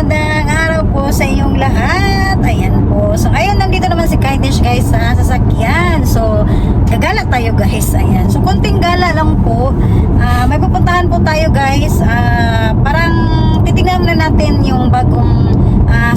magandang araw po sa inyong lahat. Ayan po. So, ayun, nandito naman si Kindness guys sa sasakyan. So, gagala tayo guys. Ayan. So, konting gala lang po. May pupuntahan po tayo guys. Parang titignan na natin yung bagong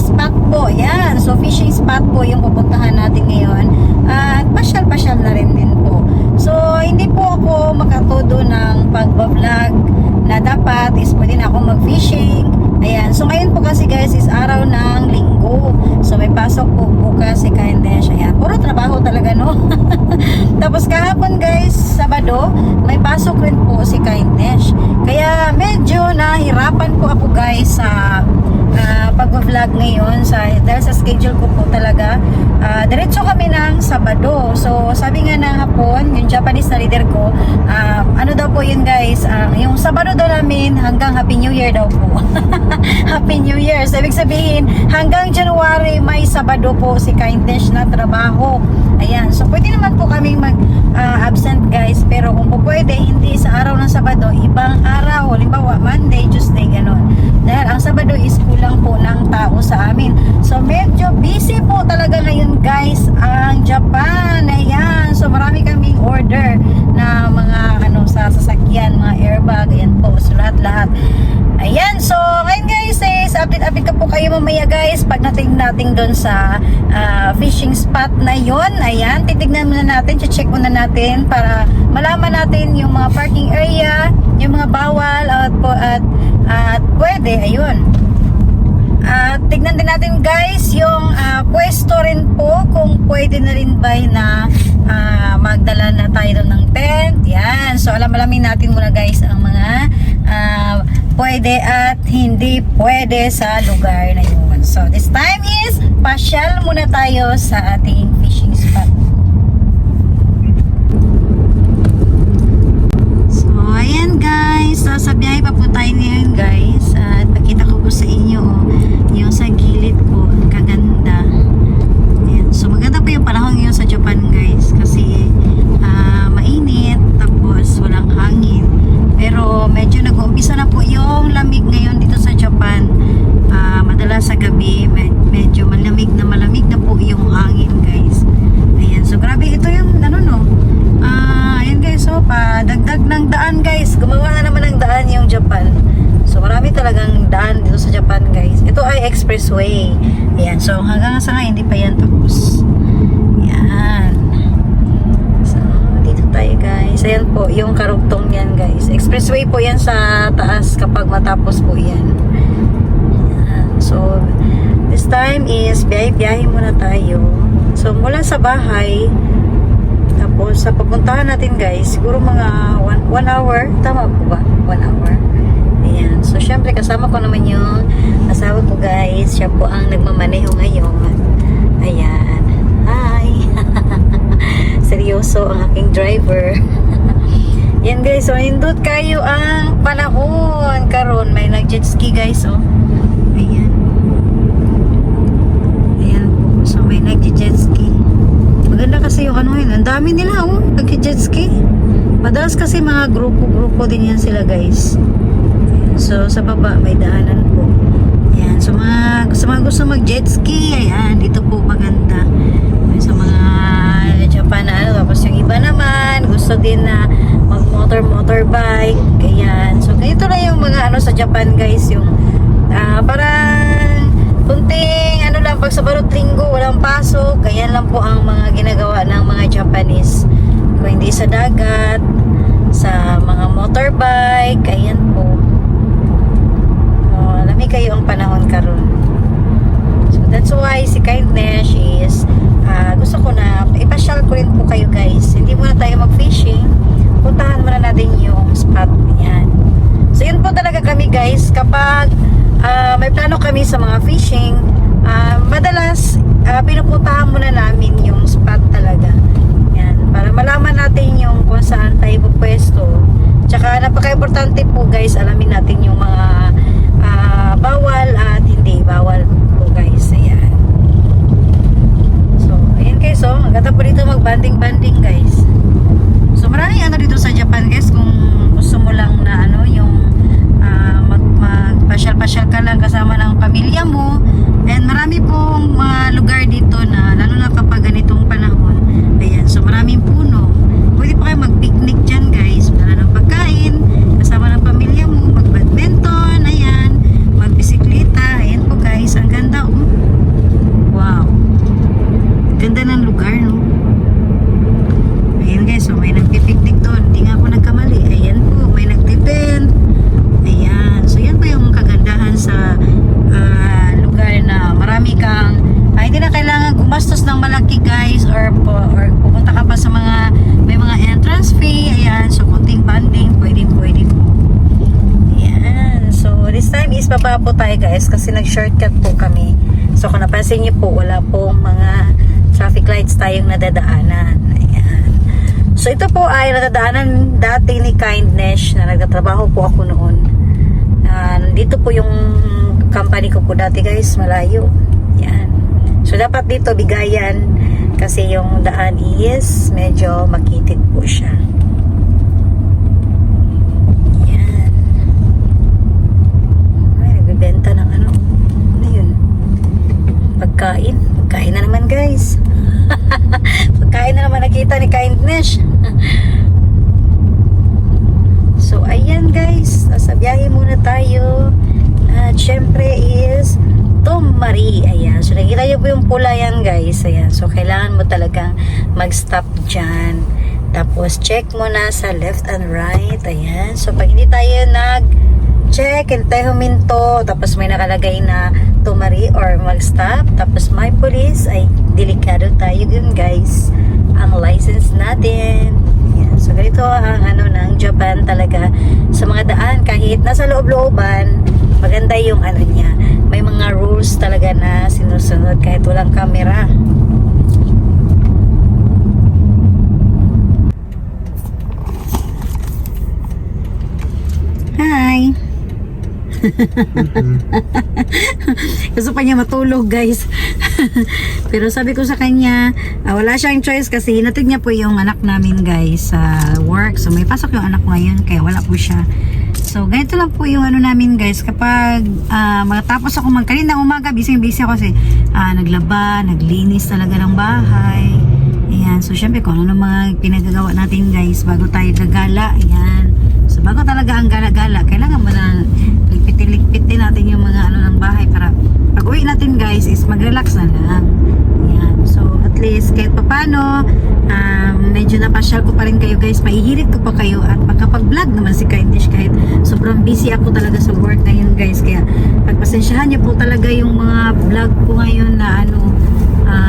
spot po. Ayan. So, fishing spot po yung pupuntahan natin ngayon. At pasyal-pasyal na rin din po. So, hindi po ako makatudo ng pagbablog na dapat is pwede na akong mag-fishing. Ayan. So, ngayon po kasi guys is araw ng linggo. So, may pasok po bukas si Kindness. Ayan. Puro trabaho talaga, no? Tapos kahapon guys, Sabado, may pasok rin po si Kindness. Kaya medyo nahirapan po ako guys sa pag-vlog ngayon dahil sa schedule ko po talaga. Diretso kami ng Sabado. So, sabi nga ng hapon, yung Japanese na leader ko, ano daw po yun guys, yung Sabado daw namin hanggang Happy New Year daw po. Happy New Year. So, ibig sabihin, hanggang January may Sabado po si Kindness na trabaho. Ayan. So, pwede naman po kaming mag-absent guys. Pero kung po pwede, hindi sa araw ng Sabado, ibang araw. Halimbawa, Monday, Tuesday, ganon. Dahil ang Sabado is kulang po ng tao sa amin. So, medyo busy po talaga ngayon guys ang Japan. Ayan. So, marami kaming order na mga sa sasakyan, mga airbag. Ayan po. So, lahat-lahat. Ayan. So, ngayon guys is update ko po kayo mamaya guys pagdating natin doon sa fishing spot na yon. Ayan. Titignan muna natin. Check muna natin para malaman natin yung mga parking area, yung mga bawal at pwede. Ayun. At tignan din natin guys yung pwesto rin po kung pwede na rin ba na magdala na tayo ng tent. Yan. So alamin natin muna guys ang mga pwede at hindi pwede sa lugar na yun. So this time is pasyal muna tayo sa ating fishing spot. So ayan guys. So sa biyahe pa po tayo ngayon guys. At pakita ko po sa inyo yung sa gilid ko, ang kaganda. Ayan. So maganda po yung panahon ngayon sa Japan guys kasi mainit tapos walang hangin, pero medyo nag-uumpisa na po yung lamig ngayon dito sa Japan. Madalas sa gabi medyo malamig na po yung hangin guys. Ayan. So grabe ito yung ayan guys, so padagdag ng daan guys, gumawa na naman ng daan yung Japan. So marami talagang daan dito sa Japan guys. Ito ay expressway. Ayan. So hanggang sa ngayon hindi pa yan tapos. Ayan. So dito tayo guys. Ayan po yung karugtong yan guys. Expressway po yan sa taas kapag matapos po yan. Ayan. So this time is biyahe muna tayo. So mula sa bahay tapos sa papuntahan natin guys, siguro mga 1 hour. Tama po ba? 1 hour. Ayan. So, syempre, kasama ko naman yung asawa ko, guys. Siya po ang nagmamaneho ngayon. Ayan. Hi! Seryoso ang aking driver. Yan, guys. So, hindot kayo ang panahon. Karon may nag-jet ski, guys. Oh. Ayan. Ayan po. So, may nag-jet ski. Maganda kasi yung yun. Ang dami nila, oh. Nag-jet ski. Madalas kasi mga grupo-grupo din yan sila, guys. So, sa baba, may daanan po. Ayan. So, sa mga gusto mag-jet ski, ayan, dito po maganda. Sa mga Japan na tapos yung iba naman, gusto din na mag-motorbike. Ayan. So, ganito na yung mga sa Japan, guys. Yung, parang, kunting, lang, pag sa Barot Linggo, walang pasok. Ayan lang po ang mga ginagawa ng mga Japanese. Kung hindi sa dagat, sa mga motorbike, ayan po. Lamig kayo ang panahon karon. So that's why si Kindness is gusto ko na ipasyal ko rin po kayo guys. Hindi muna tayo mag-fishing. Puntahan muna natin yung spot. Yan. So yun po talaga kami guys. Kapag may plano kami sa mga fishing, madalas pinupuntahan muna namin yung spot talaga. Yan. Para malaman natin yung kung saan tayo pupwesto. Tsaka napaka-importante po guys, alamin natin yung mga bawal at hindi bawal po guys. Ayan. So, ayan guys. So, maganda po dito mag-banding-banding guys. So, maraming dito sa Japan guys. Kung gusto mo lang na yung magpasyal-pasyal ka lang kasama ng pamilya pamilya mo. And marami pong mga lugar dito na lalo na kapag ganitong panahon. Ayan, so maraming puno. Pwede pa kayo mag-picnic dyan guys. Wala ng pagkain, kasama ng pamilya mo, mag-badminton, ayan, mag-bisikleta. Ayan po guys, ang ganda oh. Wow. Ganda ng lugar no. Ayan guys, so may nagpipiknik doon. Hindi nga ako nagkamali. Ayan po, may nagtipent. Ayan. So yan po yung kagandahan sa lugar na marami kang hindi na kailangan gumastos ng malaki guys or pupunta ka pa sa mga may mga entrance fee. Ayan. So kunting banding, pwede po. Ayan. So this time is baba po tayo guys kasi nag-shortcut po kami. So kung napansin niyo po, wala pong mga traffic lights tayong nadadaanan. Ayan. So ito po ay nadadaanan dati ni Kindness na nagtatrabaho po ako noon. Nandito po yung company ko po dati guys, malayo. Yan. So dapat dito bigayan kasi yung daan is medyo makitid po siya. Yan. Ay, nagbibenta ng ano yun? Pagkain na naman guys. Pagkain na naman nakita ni Kindness. So ayan guys, nasa biyahe muna tayo. At syempre is Tomari. Ayan, so nakita nyo po yung pula yan guys. Ayan, so kailangan mo talagang mag-stop dyan. Tapos check mo na sa left and right. Ayan, so pag hindi tayo nag-check, hindi tayo huminto, tapos may nakalagay na Tomari or mag-stop, tapos may police, ay delikado tayo dun guys. Ang license natin. Ayan, so ganito ang ng Japan talaga sa mga daan. Kahit nasa loob-looban, maganda yung niya. May mga rules talaga na sinusunod kahit walang camera. Hi! Gusto pa niya matulog guys. Pero sabi ko sa kanya, wala siyang choice kasi hinatid niya po yung anak namin guys sa work. So may pasok yung anak ngayon kaya wala po siya. So ganito lang po yung namin guys. Kapag matapos ako kanina umaga, busy ako kasi naglaba, naglinis talaga ng bahay. Ayan, so syempre kung ano mga pinagagawa natin guys bago tayo gagala. Ayan, so bago talaga ang gala-gala, kailangan mo na ligpitin natin yung mga ng bahay para pag uwi natin guys is mag-relax na lang. Ayan, so at least kahit papano medyo napasyal ko pa rin kayo guys, maihirit ko pa kayo at makapag-vlog naman si Kindness kahit sobrang busy ako talaga sa work ngayon guys, kaya pagpasensyahan niyo po talaga yung mga vlog ko ngayon na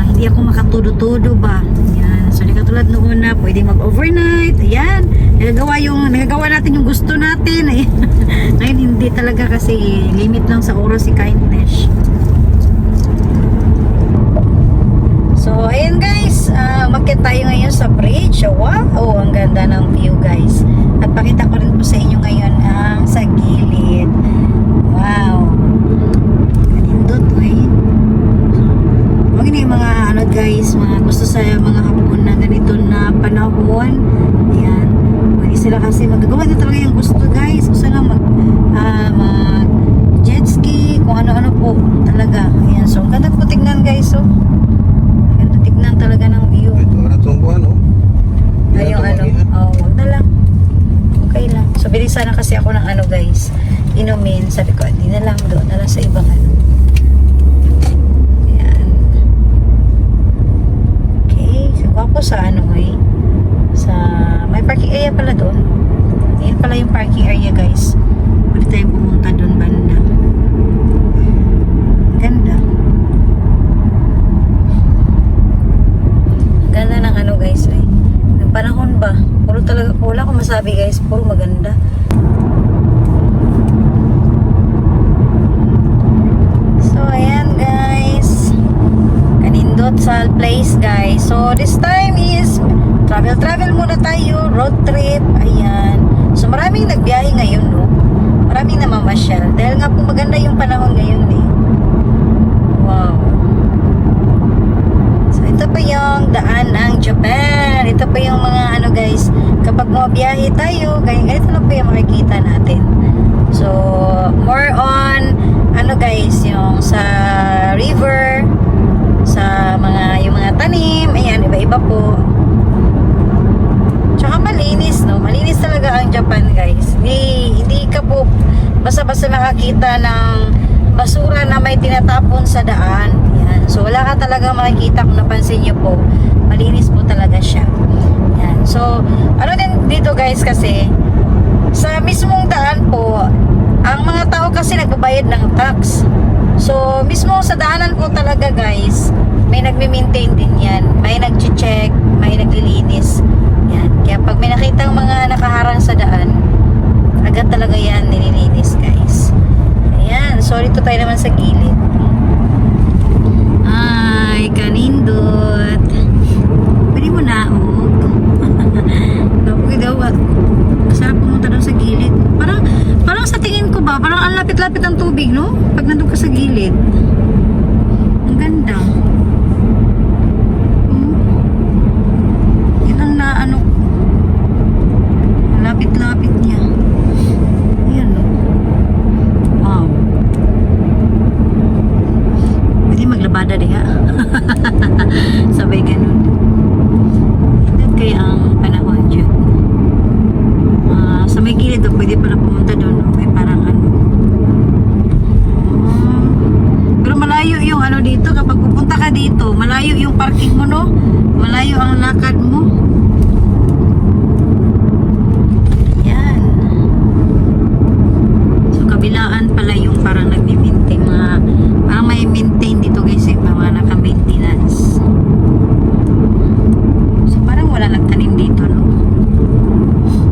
hindi ako makatudo-todo ba. Ayan, so di katulad noon na pwede mag-overnight. Ayan, nagagawa natin yung gusto natin. Ayan. Ngayon hindi talaga kasi limit lang sa oras si Kindness. So ayan guys, umakyat tayo ngayon sa bridge. Wow, ang ganda ng view guys. At pakita ko rin po sa inyo ngayon ang sa gilid. Wow, kanindot Huwag na yung mga guys, mga gusto sa mga hapon na ganito na panahon. Ayan, pwede sila kasi magagawa na talaga yung gusto guys. Gusto lang mag jet ski, kung ano-ano po talaga. Ayan, so ang ganda po tignan guys. So ganda tignan talaga ng view. Ito na itong buwan Ayun wag na lang. Okay lang. So bilisan na kasi ako ng guys, inumin. Sabi ko, hindi na lang doon, na lang sa ibang ako sa sa may parking area pala doon. Ayan pala yung parking area guys. Pwede tayo pumunta doon banda. Ganda. Ganda ng guys ng panahon ba? Puro talaga, wala akong masabi guys, puro maganda. So ayan guys, kanindot sa place guys. So this time is travel muna tayo, road trip. Ayan, so maraming nagbiyahe ngayon no, maraming namamasyal dahil nga po maganda yung panahon ngayon Wow. So ito pa yung daan ng Japan. Ito pa yung mga guys, kapag mabiyahe tayo, ganito lang po yung makikita natin. So more on guys, yung basta-basta makakita ng basura na may tinatapon sa daan. Yan. So wala ka talaga makikita kung napansin nyo po. Malinis po talaga siya. Yan. So ano din dito guys kasi sa mismong daan po, ang mga tao kasi nagbabayad ng tax. So mismo sa daanan po talaga guys, may nagme-maintain din yan. May nag-check, may naglilinis. Yan. Kaya pag may nakitang mga nakaharang sa daan, agad talaga yan nililinis guys. Ayan. So dito tayo naman sa gilid. Ay, kanindot. Pwede mo na, Kapag daw, masarap pumunta doon sa gilid. Parang sa tingin ko ba, parang ang lapit-lapit ng tubig, no? Pag nandun ka sa gilid. Ang ganda. Yan ang naano. Lapit-lapit niya. Ayan, no? Wow. Pwede maglabada di ha? Sabay ganun. Ito kaya ang panahon dyan. Sa may gilid doon, pwede pala pumunta doon. No? May parang ano. Pero malayo yung ano dito. Kapag pupunta ka dito, malayo yung parking mo, no? Malayo ang lakad mo. Yan. So, kabilaan pala yung parang nagmi-maintain mga, parang may maintain dito guys, yung mga naka-maintenance. So, parang wala nagtanim dito, no?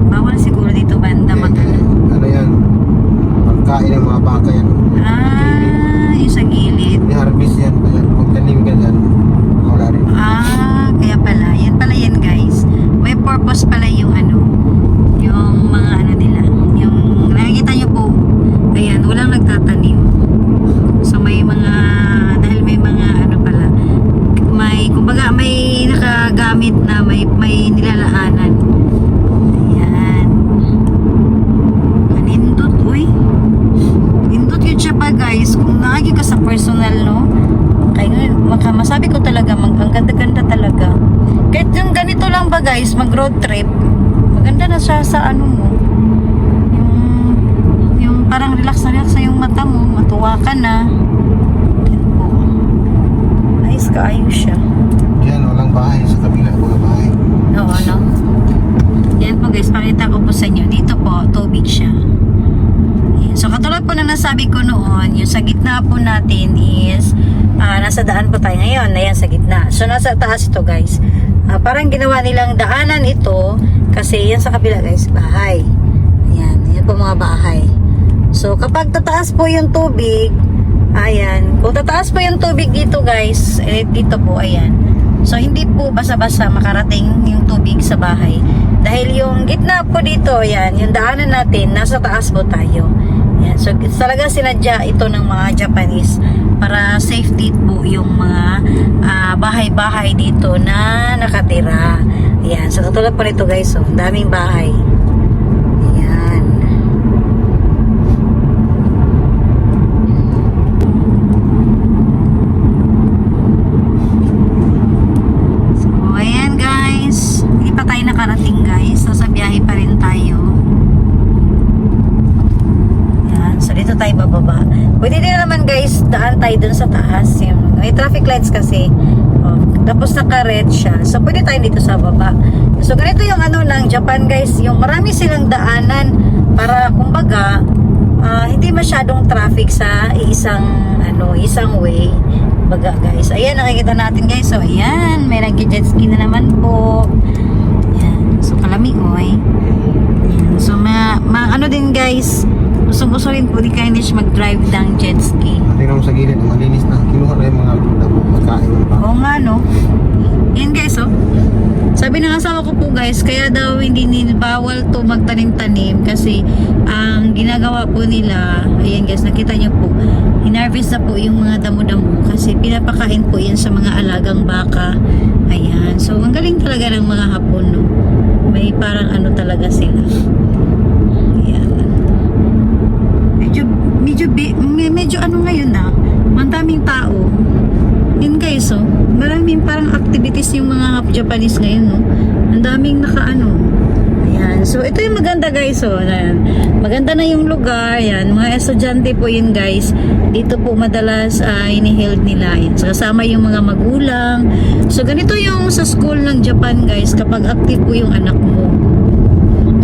Bawal siguro dito banda Ano yan? Pagkain ng mga baka yan. Yung sa gilid. Ni-harvest yan. Kung tanim ka dyan, wala rin. Kaya pala. Yan pala yan guys. May purpose pala yung ano. Yung mga ano nila. Yung nakikita nyo po. Ayan, walang nagtatanim. So may mga, dahil may mga ano pala. May, kumbaga may nakagamit na may nilalaanan. Ayan. Kanindot, uy. Kanindot yun siya pa guys. Kung naagi ka sa personal, no? Kaya masabi ko talaga, ang ganda-ganda talaga. Kahit yung ganito lang ba guys, mag-road trip, maganda na siya sa ano mo. Yung parang relax na yung mata mo, matuwa ka na. Yan po. Nice ka, ayos siya. Yan, walang bahay. Sa kabila, mga bahay. Oo, no? Yan po guys, pakita ko po sa inyo. Dito po, tubig siya. Yan. So katulad po na nasabi ko noon, yung sa gitna po natin is, nasa daan po tayo ngayon. Ayan, sa gitna. So nasa taas ito guys. Parang ginawa nilang daanan ito, kasi yan sa kabila guys, bahay. Ayan, yan po mga bahay. So kapag tataas po yung tubig, ayan, kung tataas po yung tubig dito guys, dito po, ayan. So hindi po basa-basa makarating yung tubig sa bahay. Dahil yung gitna po dito, ayan, yung daanan natin, nasa taas po tayo. Ayan, so talaga sinadya ito ng mga Japanese para safety po yung mga bahay-bahay dito na nakatira. Ayan, so katulad po nito guys, so daming bahay. Ayan. So ayan guys, hindi pa tayo nakarating guys, so sa biyahe pa rin tayo. Ayan, so dito tayo bababa. Pwede din naman guys, daan tayo dun sa taas. May traffic lights kasi. Tapos naka-red siya. So pwede tayo dito sa baba. So ganito yung ano ng Japan guys. Yung marami silang daanan para kumbaga hindi masyadong traffic sa isang way. Kumbaga guys. Ayan, nakikita natin guys. So ayan, may nag-jet ski na naman po. Ayan. So kalami oy. Ayan. So ano din guys, gusto rin po ni Kainish mag-drive ng jet ski. Tingnan mo sa gilid, malinis na. Kinuha na yung mga pagkain ng baka. Oo nga no. Yan guys oh. Sabi ng asawa ko po guys, kaya daw hindi bawal to magtanim-tanim kasi ang ginagawa po nila, ayan guys, nakita niyo po, hinarvest na po yung mga damo-damo kasi pinapakain po yan sa mga alagang baka. Ayan. So ang galing talaga ng mga Hapon no. May parang ano talaga sila. Ayan. Medyo ano ngayon na, ang daming tao. Yun guys, oh, maraming parang activities yung mga Japanese ngayon, no? Ang daming nakaano. Ayan, So, ito yung maganda guys. So, ayan. Maganda na yung lugar. Yan. Mga estudyante po yun guys. Dito po madalas ini-held nila. Yan. So, kasama yung mga magulang. So, ganito yung sa school ng Japan guys. Kapag active po yung anak mo.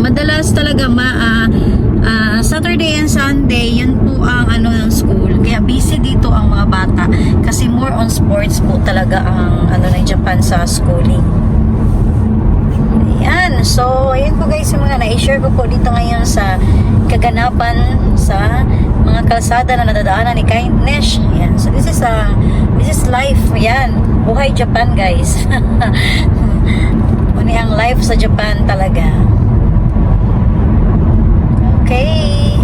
Madalas talaga Saturday and Sunday, yun po ang ano ng school. Kaya busy dito ang mga bata. Kasi more on sports po talaga ang ano ng Japan sa schooling. Ayan. So, ayan po guys yung mga na-share ko po dito ngayon sa kaganapan sa mga kalsada na nadadaanan ni Kindness. Ayan. So, this is life. Ayan. Buhay Japan guys. Uni ang life sa Japan talaga. Okay.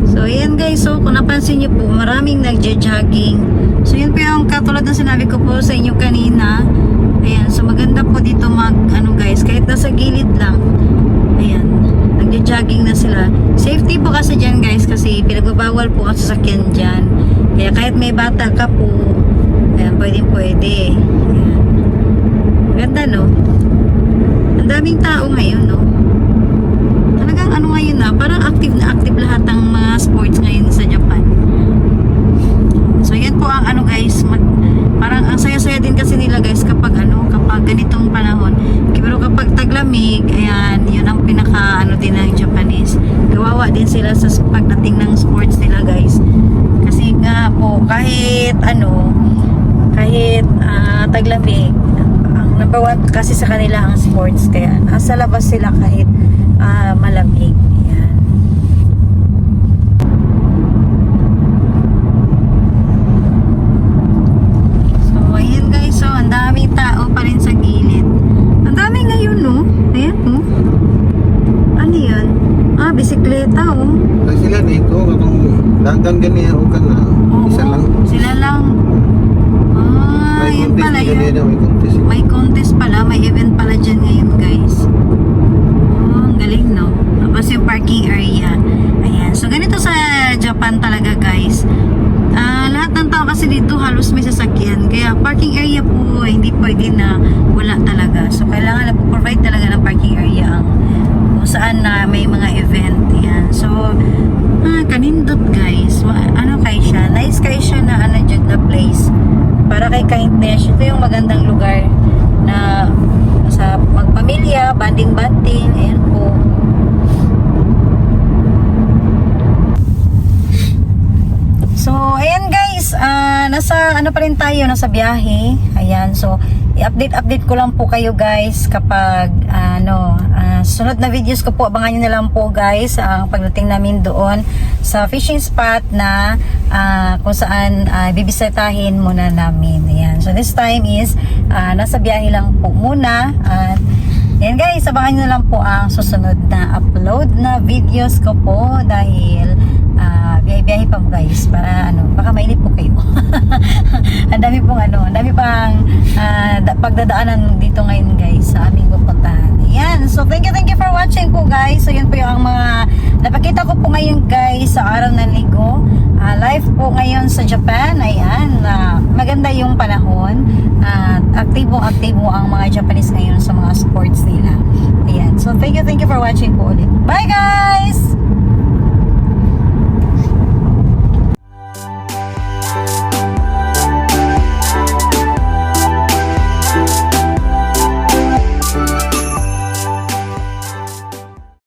So, ayan guys. So, kung napansin nyo po, maraming nagja-jogging. So, yun po yung katulad na sinabi ko po sa inyo kanina. Ayan. So, maganda po dito guys, kahit nasa gilid lang. Ayan. Nagja-jogging na sila. Safety po kasi dyan guys, kasi pinagbabawal po ang sasakyan dyan. Kaya kahit may bata ka po, ayan, pwede. Ayan. Maganda, no? Ang daming tao ngayon, no? Talagang ano ngayon parang active na active lahat ng mga sports ngayon sa Japan. So, yan po ang guys, parang ang saya-saya din kasi nila guys kapag ganitong panahon. Pero kapag taglamig, ayan, yun ang pinaka din ng Japanese. Kawawa din sila sa pagdating ng sports nila guys. Kasi nga po, kahit taglamig, number one kasi sa kanila ang sports, kaya nasa labas sila kahit malamig. Ayan. So ayan guys, so ang daming tao pa rin sa gilid. Ang dami ngayon, no? Ayan, no? Ano yan? Bisikleta, oh. Kasi sila dito, katong dagan ganyan o ka na. Isa lang. Sila lang. Yun pala yun. May contest pala, may event pala dyan ngayon guys. Ang galing, no? Tapos yung parking area. Ayan. So, ganito sa Japan talaga guys. Lahat ng tao kasi dito halos may sasakyan. Kaya parking area po, hindi pwede na wala talaga. So, kailangan na po provide talaga ng parking area ang kung saan na may mga event. Ayan. So, kanindot guys. Ano kayo siya? Nice kayo siya na dyan na place. Para kay Kindness, ito yung magandang lugar na sa magpamilya, banding-banding, ayan po. So, ayan guys, nasa pa rin tayo, nasa biyahe. Ayan, so i-update ko lang po kayo guys kapag sunod na videos ko po, abangan nyo na lang po guys ang pagdating namin doon sa fishing spot na kung saan bibisitahin muna namin. Ayan. So this time is nasa biyahe lang po muna at yan guys, abangan nyo na lang po ang susunod na upload na videos ko po dahil biyahe pa po guys para baka mainit po kayo. ang dami pang pagdadaanan dito ngayon guys sa aming pupuntahan. Ayan, so thank you for watching po guys. So yun po yung mga napakita ko po ngayon guys sa araw ng linggo. Live po ngayon sa Japan. Ayan, maganda yung panahon at aktibo ang mga Japanese ngayon sa mga sports nila. Ayan, so thank you for watching po ulit. Bye guys!